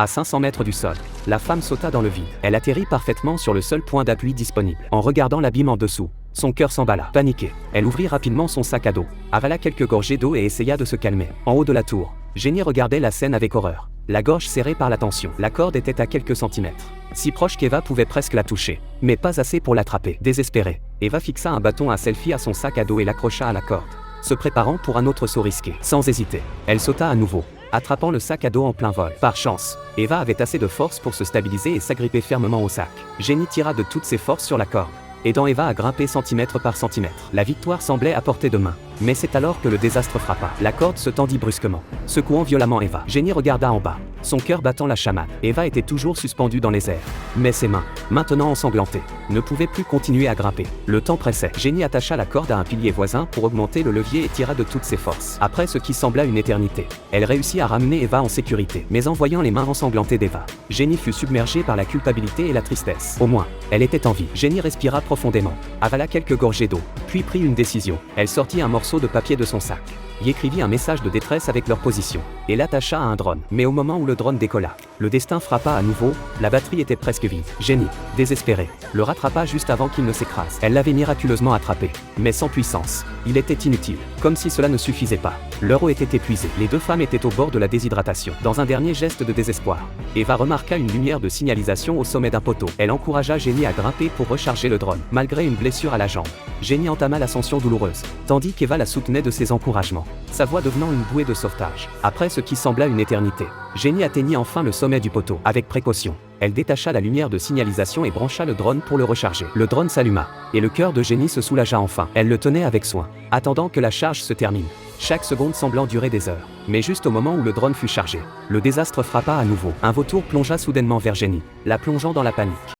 À 500 mètres du sol, la femme sauta dans le vide. Elle atterrit parfaitement sur le seul point d'appui disponible. En regardant l'abîme en dessous, son cœur s'emballa. Paniquée, elle ouvrit rapidement son sac à dos, avala quelques gorgées d'eau et essaya de se calmer. En haut de la tour, Jenny regardait la scène avec horreur, la gorge serrée par la tension. La corde était à quelques centimètres, si proche qu'Eva pouvait presque la toucher, mais pas assez pour l'attraper. Désespérée, Eva fixa un bâton à selfie à son sac à dos et l'accrocha à la corde, se préparant pour un autre saut risqué. Sans hésiter, elle sauta à nouveau, attrapant le sac à dos en plein vol. Par chance, Eva avait assez de force pour se stabiliser et s'agripper fermement au sac. Jenny tira de toutes ses forces sur la corde, aidant Eva à grimper centimètre par centimètre. La victoire semblait à portée de main, mais c'est alors que le désastre frappa. La corde se tendit brusquement, secouant violemment Eva. Jenny regarda en bas, son cœur battant la chamade. Eva était toujours suspendue dans les airs, mais ses mains, maintenant ensanglantées, ne pouvaient plus continuer à grimper. Le temps pressait. Jenny attacha la corde à un pilier voisin pour augmenter le levier et tira de toutes ses forces. Après ce qui sembla une éternité, elle réussit à ramener Eva en sécurité. Mais en voyant les mains ensanglantées d'Eva, Jenny fut submergée par la culpabilité et la tristesse. Au moins, elle était en vie. Jenny respira profondément, avala quelques gorgées d'eau, puis prit une décision. Elle sortit un morceau de papier de son sac, y écrivit un message de détresse avec leur position, et l'attacha à un drone. Mais au moment où le drone décolla, le destin frappa à nouveau, la batterie était presque vide. Jenny, désespérée, le rattrapa juste avant qu'il ne s'écrase. Elle l'avait miraculeusement attrapé, mais sans puissance. Il était inutile. Comme si cela ne suffisait pas, leur eau était épuisée. Les deux femmes étaient au bord de la déshydratation. Dans un dernier geste de désespoir, Eva remarqua une lumière de signalisation au sommet d'un poteau. Elle encouragea Jenny à grimper pour recharger le drone. Malgré une blessure à la jambe, Jenny entama l'ascension douloureuse, tandis qu'Eva la soutenait de ses encouragements, sa voix devenant une bouée de sauvetage. Après ce qui sembla une éternité, Jenny atteignit enfin le sommet du poteau. Avec précaution, elle détacha la lumière de signalisation et brancha le drone pour le recharger. Le drone s'alluma, et le cœur de Jenny se soulagea enfin. Elle le tenait avec soin, attendant que la charge se termine, chaque seconde semblant durer des heures. Mais juste au moment où le drone fut chargé, le désastre frappa à nouveau. Un vautour plongea soudainement vers Jenny, la plongeant dans la panique.